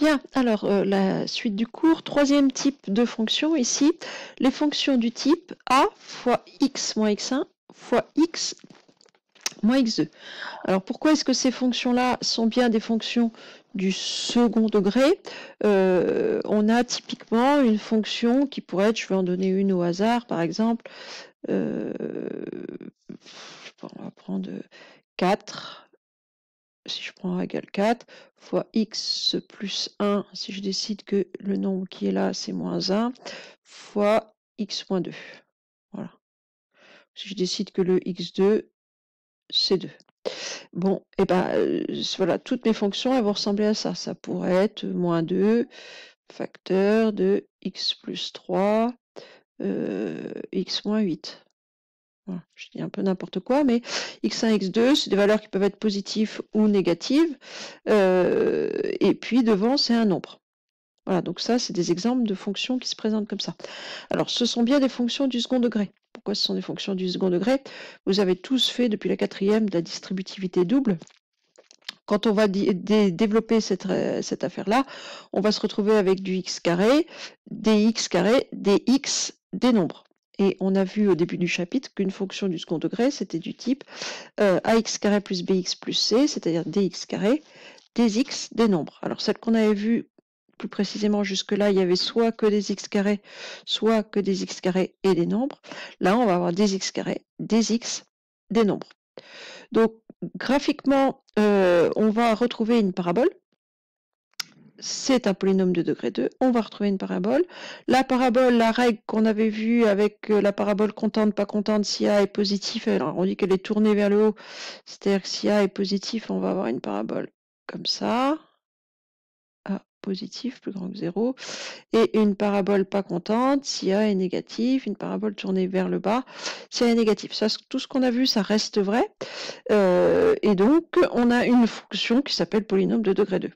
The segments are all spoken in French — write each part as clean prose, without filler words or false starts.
Bien, alors la suite du cours, troisième type de fonction ici, les fonctions du type a fois x moins x1 fois x moins x2. Alors pourquoi est-ce que ces fonctions-là sont bien des fonctions du second degré? On a typiquement une fonction qui pourrait être, je vais en donner une au hasard par exemple, on va prendre 4. Si je prends A égale 4, fois x plus 1, si je décide que le nombre qui est là, c'est moins 1, fois x moins 2. Voilà. Si je décide que le x2, c'est 2. Bon, et ben voilà, toutes mes fonctions, elles vont ressembler à ça. Ça pourrait être moins 2, facteur de x plus 3, x moins 8. Voilà, je dis un peu n'importe quoi, mais x1, x2, c'est des valeurs qui peuvent être positives ou négatives. Et puis devant, c'est un nombre. Voilà, donc ça, c'est des exemples de fonctions qui se présentent comme ça. Alors, ce sont bien des fonctions du second degré. Pourquoi ce sont des fonctions du second degré? Vous avez tous fait depuis la quatrième de la distributivité double. Quand on va développer cette affaire-là, on va se retrouver avec du x carré, dx carré, dx, des nombres. Et on a vu au début du chapitre qu'une fonction du second degré, c'était du type ax carré plus bx plus c, c'est-à-dire dx carré, dx, des nombres. Alors celle qu'on avait vue plus précisément jusque-là, il y avait soit que des x carrés, soit que des x carrés et des nombres. Là, on va avoir des x carrés, des x, des nombres. Donc, graphiquement, on va retrouver une parabole. C'est un polynôme de degré 2. On va retrouver une parabole. La parabole, la règle qu'on avait vue avec la parabole contente, pas contente, si A est positif, alors on dit qu'elle est tournée vers le haut. C'est-à-dire que si A est positif, on va avoir une parabole comme ça. A positif, plus grand que 0. Et une parabole pas contente, si A est négatif, une parabole tournée vers le bas, si A est négatif. Ça, tout ce qu'on a vu, ça reste vrai. Et donc, on a une fonction qui s'appelle polynôme de degré 2.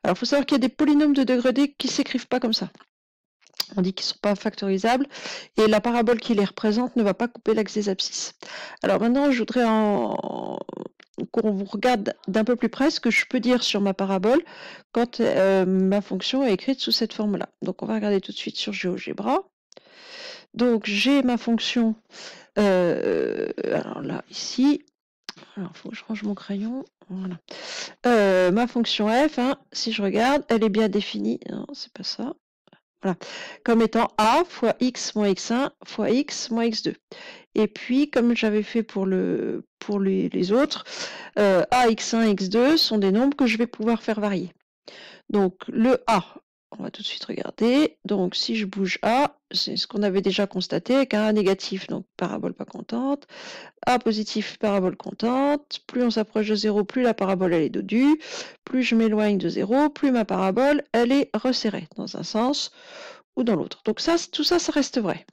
Alors, il faut savoir qu'il y a des polynômes de degré 2 qui ne s'écrivent pas comme ça. On dit qu'ils ne sont pas factorisables et la parabole qui les représente ne va pas couper l'axe des abscisses. Alors maintenant, je voudrais qu'on vous regarde d'un peu plus près ce que je peux dire sur ma parabole quand ma fonction est écrite sous cette forme-là. Donc, on va regarder tout de suite sur GeoGebra. Donc, j'ai ma fonction, alors là, ici, alors il faut que je range mon crayon, voilà. Ma fonction f, hein, si je regarde, elle est bien définie, non, c'est pas ça, voilà, comme étant a fois x moins x1 fois x moins x2. Et puis, comme j'avais fait pour les autres, a, x1, x2 sont des nombres que je vais pouvoir faire varier. Donc, le a, on va tout de suite regarder. Donc, si je bouge a, c'est ce qu'on avait déjà constaté avec un a négatif, donc parabole pas contente. A positif, parabole contente. Plus on s'approche de 0, plus la parabole elle est dodue. Plus je m'éloigne de 0, plus ma parabole elle est resserrée dans un sens ou dans l'autre. Donc ça, tout ça, ça reste vrai.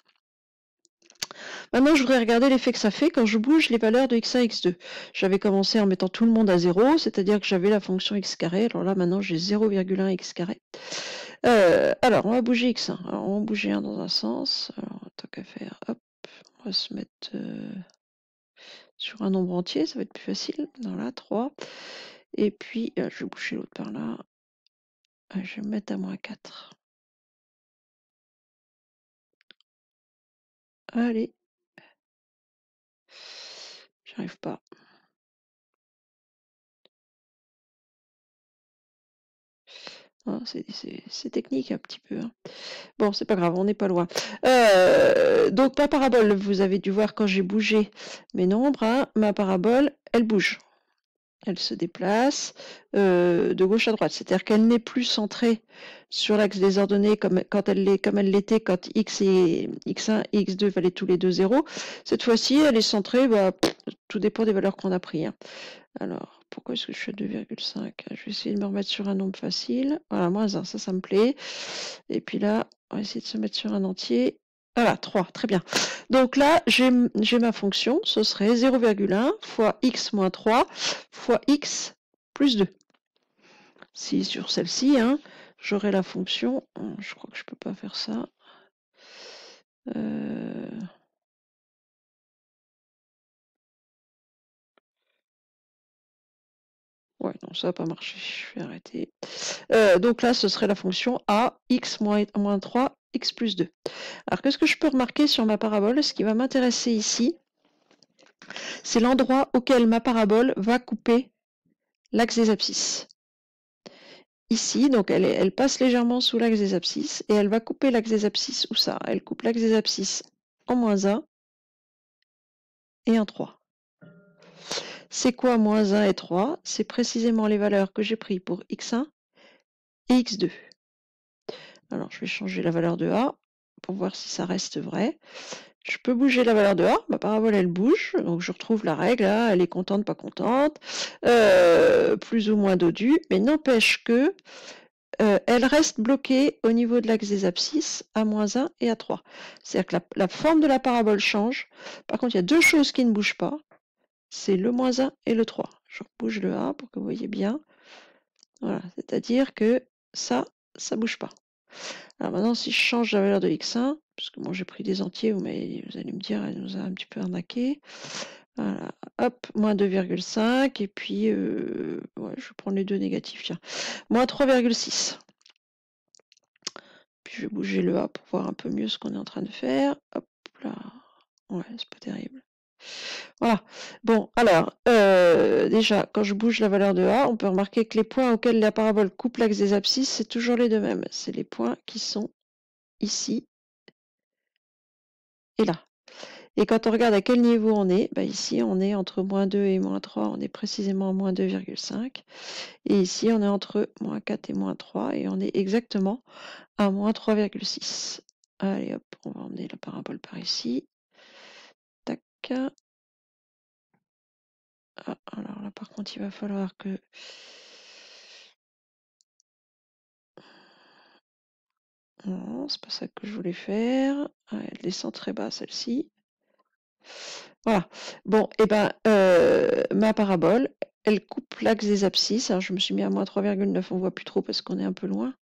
Maintenant, je voudrais regarder l'effet que ça fait quand je bouge les valeurs de x1 et x2. J'avais commencé en mettant tout le monde à 0, c'est-à-dire que j'avais la fonction x carré. Alors là, maintenant, j'ai 0,1 x carré. Alors, on va bouger x1. Alors, on va bouger 1 dans un sens. Alors, tant qu'à faire, hop, on va se mettre sur un nombre entier, ça va être plus facile. Voilà, 3. Et puis, je vais bouger l'autre par là. Je vais me mettre à moins 4. Allez. J'arrive pas. Ah, c'est technique un petit peu, hein. Bon, c'est pas grave, on n'est pas loin. Donc ma parabole, vous avez dû voir quand j'ai bougé mes nombres, hein, ma parabole, elle bouge. Elle se déplace de gauche à droite. C'est-à-dire qu'elle n'est plus centrée sur l'axe des ordonnées comme elle l'était quand x et x1 et x2 valaient tous les deux 0. Cette fois-ci, elle est centrée, tout dépend des valeurs qu'on a pris, hein. Alors, pourquoi est-ce que je suis à 2,5? Je vais essayer de me remettre sur un nombre facile. Voilà, moins 1, ça me plaît. Et puis là, on va essayer de se mettre sur un entier. Voilà, 3, très bien. Donc là, j'ai ma fonction, ce serait 0,1 fois x moins 3 fois x plus 2. Si sur celle-ci, hein, j'aurai la fonction, je crois que je ne peux pas faire ça. Ouais, non, ça va pas marcher. Je vais arrêter. Donc là, ce serait la fonction a, x moins 3, x plus 2. Alors, qu'est-ce que je peux remarquer sur ma parabole? Ce qui va m'intéresser ici, c'est l'endroit auquel ma parabole va couper l'axe des abscisses. Ici, donc elle passe légèrement sous l'axe des abscisses et elle va couper l'axe des abscisses. Où ça? Elle coupe l'axe des abscisses en -1 et en 3. C'est quoi -1 et 3? C'est précisément les valeurs que j'ai prises pour x1 et x2. Alors, je vais changer la valeur de a pour voir si ça reste vrai. Je peux bouger la valeur de a, ma parabole elle bouge, donc je retrouve la règle, hein, elle est contente, pas contente, plus ou moins dodue, mais n'empêche que elle reste bloquée au niveau de l'axe des abscisses à -1 et à 3. C'est-à-dire que la forme de la parabole change. Par contre, il y a deux choses qui ne bougent pas, c'est le -1 et le 3. Je bouge le a pour que vous voyez bien. Voilà, c'est-à-dire que ça bouge pas. Alors maintenant, si je change la valeur de x1, parce que moi j'ai pris des entiers, vous allez me dire, elle nous a un petit peu arnaqué. Voilà, hop, moins 2,5, et puis, ouais, je vais prendre les deux négatifs, tiens, moins 3,6. Puis je vais bouger le A pour voir un peu mieux ce qu'on est en train de faire. Hop là, ouais, c'est pas terrible. Voilà. Bon, alors, déjà, quand je bouge la valeur de A, on peut remarquer que les points auxquels la parabole coupe l'axe des abscisses, c'est toujours les deux mêmes. C'est les points qui sont ici et là. Et quand on regarde à quel niveau on est, bah ici on est entre -2 et -3, on est précisément à -2,5. Et ici on est entre -4 et -3 et on est exactement à -3,6. Allez hop, on va emmener la parabole par ici. Tac. Ah, alors là par contre il va falloir que... Non, c'est pas ça que je voulais faire. Ah, elle descend très bas celle-ci. Voilà. Bon, et ben ma parabole, elle coupe l'axe des abscisses. Alors je me suis mis à -3,9, on voit plus trop parce qu'on est un peu loin.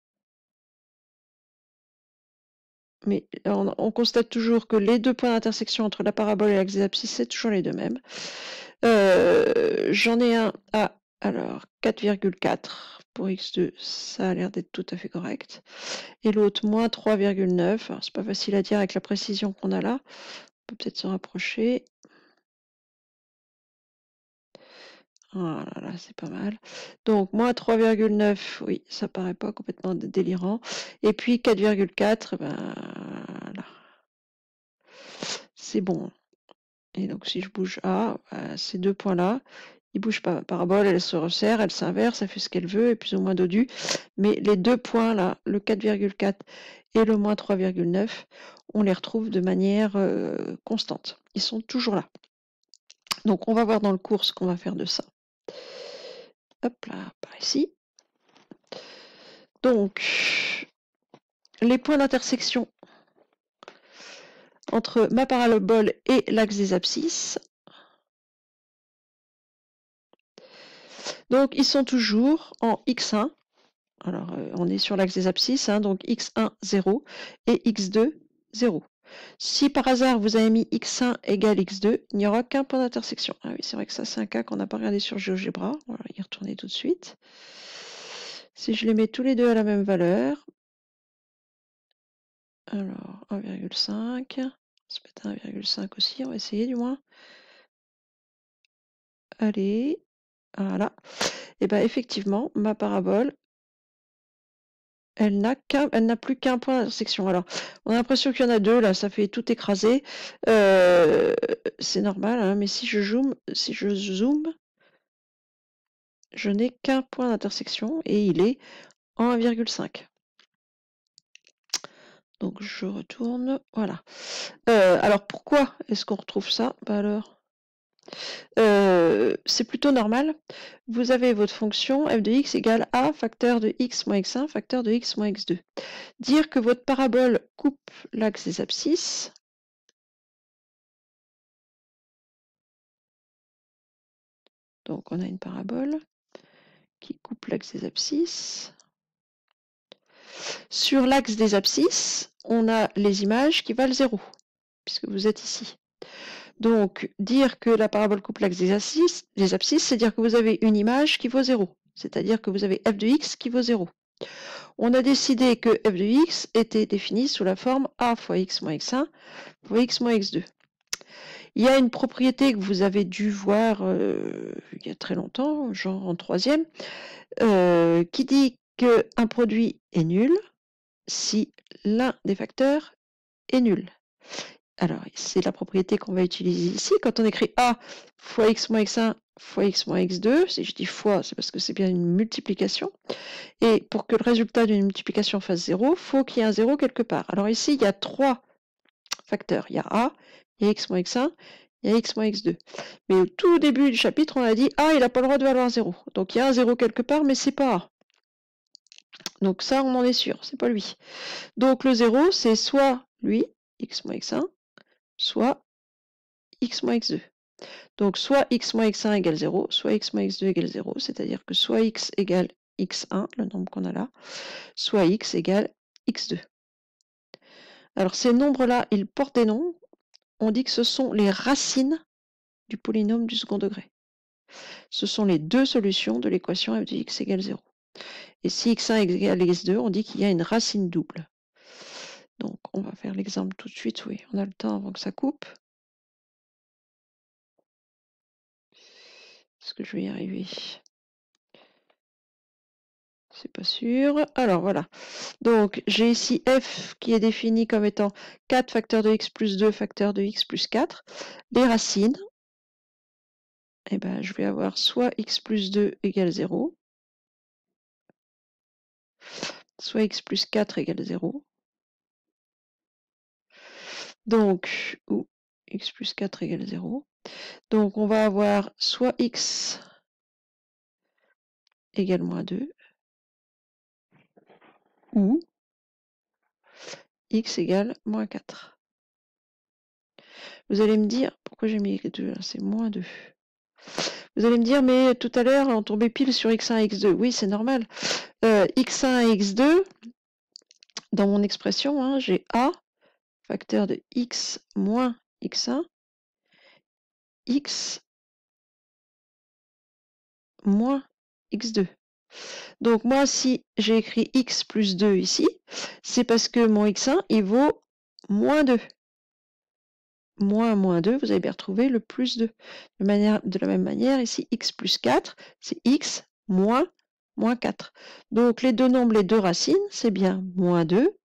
Mais on constate toujours que les deux points d'intersection entre la parabole et l'axe des abscisses, c'est toujours les deux mêmes. J'en ai un à, alors, 4,4 pour x2, ça a l'air d'être tout à fait correct. Et l'autre, moins 3,9. Alors, c'est pas facile à dire avec la précision qu'on a là. On peut peut-être se rapprocher. Ah là là, c'est pas mal. Donc, moins 3,9, oui, ça paraît pas complètement délirant. Et puis 4,4, ben là, c'est bon. Et donc, si je bouge A, ces deux points-là, ils ne bougent pas. La parabole, elle se resserre, elle s'inverse, elle fait ce qu'elle veut, et plus ou moins dodu. Mais les deux points-là, le 4,4 et le moins 3,9, on les retrouve de manière constante. Ils sont toujours là. Donc, on va voir dans le cours ce qu'on va faire de ça. Hop là, par ici. Donc, les points d'intersection entre ma parabole et l'axe des abscisses. Donc, ils sont toujours en x1. Alors, on est sur l'axe des abscisses, hein, donc x1, 0 et x2, 0. Si par hasard vous avez mis x1 égale x2, il n'y aura qu'un point d'intersection. Ah oui, c'est vrai que ça, c'est un cas qu'on n'a pas regardé sur GeoGebra. On va y retourner tout de suite. Si je les mets tous les deux à la même valeur, alors 1,5, on va se mettre 1,5 aussi, on va essayer du moins. Allez, voilà. Et bien effectivement, ma parabole, elle n'a plus qu'un point d'intersection. Alors, on a l'impression qu'il y en a deux, là, ça fait tout écraser. C'est normal, hein, mais si je zoome, je n'ai qu'un point d'intersection et il est en 1,5. Donc, je retourne, voilà. Alors, pourquoi est-ce qu'on retrouve ça? Bah alors, c'est plutôt normal. Vous avez votre fonction f de x égale a facteur de x moins x1 facteur de x moins x2. Dire que votre parabole coupe l'axe des abscisses, donc on a une parabole qui coupe l'axe des abscisses. Sur l'axe des abscisses, on a les images qui valent 0, puisque vous êtes ici. Donc, dire que la parabole coupe l'axe des abscisses, c'est dire que vous avez une image qui vaut 0. C'est-à-dire que vous avez f de x qui vaut 0. On a décidé que f de x était défini sous la forme a fois x moins x1 fois x moins x2. Il y a une propriété que vous avez dû voir il y a très longtemps, genre en troisième, qui dit qu'un produit est nul si l'un des facteurs est nul. Alors, c'est la propriété qu'on va utiliser ici. Quand on écrit a fois x moins x1 fois x moins x2, si je dis fois, c'est parce que c'est bien une multiplication. Et pour que le résultat d'une multiplication fasse 0, il faut qu'il y ait un 0 quelque part. Alors ici, il y a 3 facteurs. Il y a a, il y a x moins x1, il y a x moins x2. Mais au tout début du chapitre, on a dit a, il n'a pas le droit de valoir 0. Donc il y a un 0 quelque part, mais c'est pas a. Donc ça, on en est sûr, c'est pas lui. Donc le 0, c'est soit lui, x moins x1, soit x moins x2. Donc soit x moins x1 égale 0, soit x moins x2 égale 0, c'est-à-dire que soit x égale x1, le nombre qu'on a là, soit x égale x2. Alors ces nombres-là, ils portent des noms. On dit que ce sont les racines du polynôme du second degré. Ce sont les deux solutions de l'équation f de x égale 0. Et si x1 égale x2, on dit qu'il y a une racine double. Donc on va faire l'exemple tout de suite, oui, on a le temps avant que ça coupe. Est-ce que je vais y arriver? C'est pas sûr. Alors voilà. Donc j'ai ici f qui est défini comme étant 4 facteurs de x plus 2 facteurs de x plus 4. Les racines, eh ben, je vais avoir soit x plus 2 égale 0, soit x plus 4 égale 0. Donc, ou x plus 4 égale 0. Donc on va avoir soit x égale moins 2, ou x égale moins 4. Vous allez me dire, pourquoi j'ai mis 2 là, c'est moins 2. Vous allez me dire, mais tout à l'heure, on tombait pile sur x1 et x2. Oui, c'est normal. x1 et x2, dans mon expression, hein, j'ai a, facteur de x moins x1, x moins x2. Donc moi, si j'ai écrit x plus 2 ici, c'est parce que mon x1, il vaut moins 2. Moins 2, vous avez bien retrouvé le plus 2. De la même manière, ici, x plus 4, c'est x moins 4. Donc les deux nombres, les deux racines, c'est bien moins 2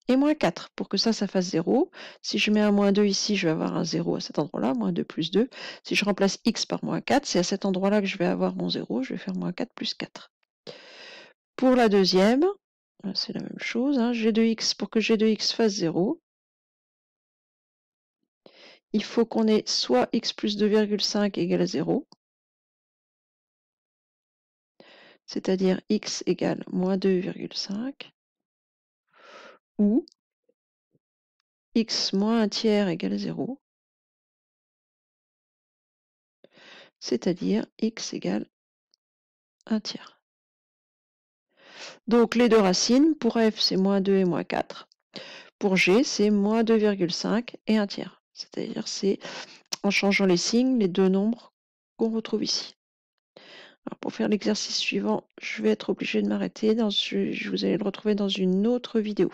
et moins 4. Pour que ça fasse 0, si je mets un moins 2 ici, je vais avoir un 0 à cet endroit-là, moins 2 plus 2. Si je remplace x par moins 4, c'est à cet endroit-là que je vais avoir mon 0, je vais faire moins 4 plus 4. Pour la deuxième, c'est la même chose, hein, g de x, pour que g de x fasse 0, il faut qu'on ait soit x plus 2,5 égale 0, c'est-à-dire x égale moins 2,5, ou x moins 1 tiers égale 0, c'est-à-dire x égale 1 tiers. Donc les deux racines, pour f c'est moins 2 et moins 4, pour g c'est moins 2,5 et 1 tiers, c'est-à-dire c'est en changeant les signes, les deux nombres qu'on retrouve ici. Alors pour faire l'exercice suivant, je vais être obligée de m'arrêter, vous allez le retrouver dans une autre vidéo.